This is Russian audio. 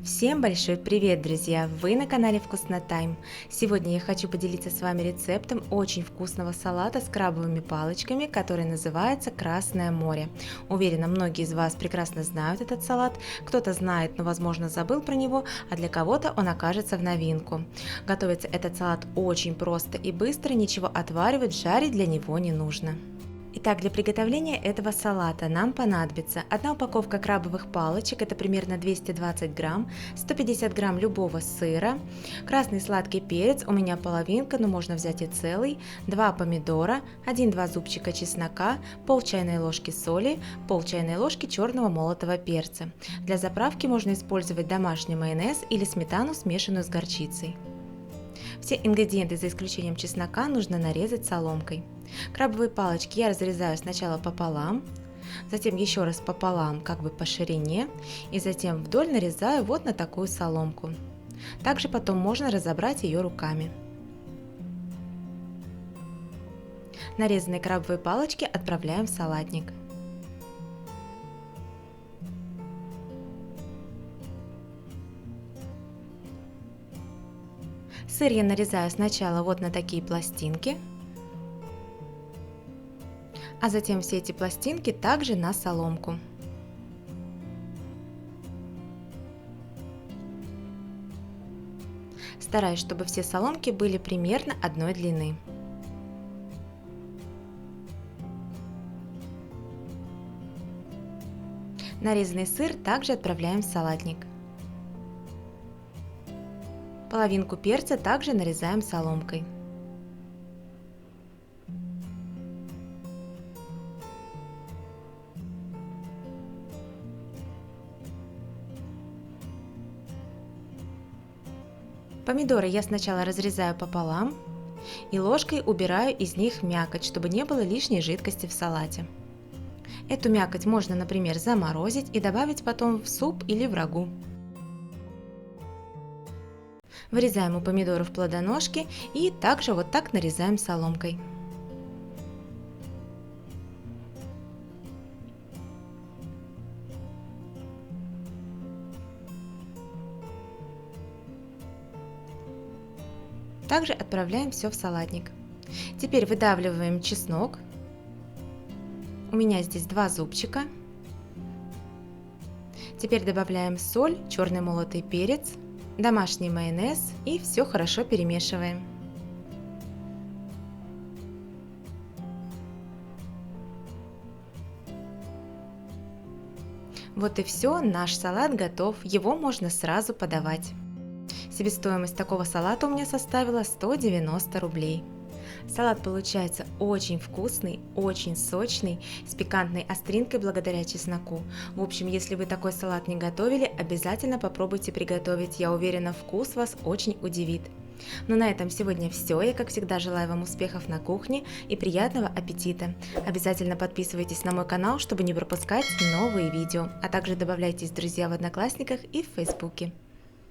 Всем большой привет, друзья! Вы на канале Вкуснотайм. Сегодня я хочу поделиться с вами рецептом очень вкусного салата с крабовыми палочками, который называется Красное море. Уверена, многие из вас прекрасно знают этот салат, кто-то знает, но возможно забыл про него, а для кого-то он окажется в новинку. Готовится этот салат очень просто и быстро, ничего отваривать, жарить для него не нужно. Итак, для приготовления этого салата нам понадобится одна упаковка крабовых палочек, это примерно 220 грамм, 150 грамм любого сыра, красный сладкий перец, у меня половинка, но можно взять и целый, 2 помидора, 1-2 зубчика чеснока, пол чайной ложки соли, пол чайной ложки черного молотого перца. Для заправки можно использовать домашний майонез или сметану, смешанную с горчицей. Все ингредиенты, за исключением чеснока, нужно нарезать соломкой. Крабовые палочки я разрезаю сначала пополам, затем еще раз пополам, как бы по ширине, и затем вдоль нарезаю вот на такую соломку. Также потом можно разобрать ее руками. Нарезанные крабовые палочки отправляем в салатник. Сыр я нарезаю сначала вот на такие пластинки, а затем все эти пластинки также на соломку. Стараюсь, чтобы все соломки были примерно одной длины. Нарезанный сыр также отправляем в салатник. Половинку перца также нарезаем соломкой. Помидоры я сначала разрезаю пополам и ложкой убираю из них мякоть, чтобы не было лишней жидкости в салате. Эту мякоть можно, например, заморозить и добавить потом в суп или в рагу. Вырезаем у помидоров плодоножки и также вот так нарезаем соломкой. Также отправляем все в салатник. Теперь выдавливаем чеснок. У меня здесь 2 зубчика. Теперь добавляем соль, черный молотый перец, домашний майонез и все хорошо перемешиваем. Вот и все, наш салат готов, его можно сразу подавать. Себестоимость такого салата у меня составила 190 рублей. Салат получается очень вкусный, очень сочный, с пикантной остринкой благодаря чесноку. В общем, если вы такой салат не готовили, обязательно попробуйте приготовить, я уверена, вкус вас очень удивит. Ну на этом сегодня все, я как всегда желаю вам успехов на кухне и приятного аппетита. Обязательно подписывайтесь на мой канал, чтобы не пропускать новые видео, а также добавляйтесь в друзья в Одноклассниках и в Фейсбуке.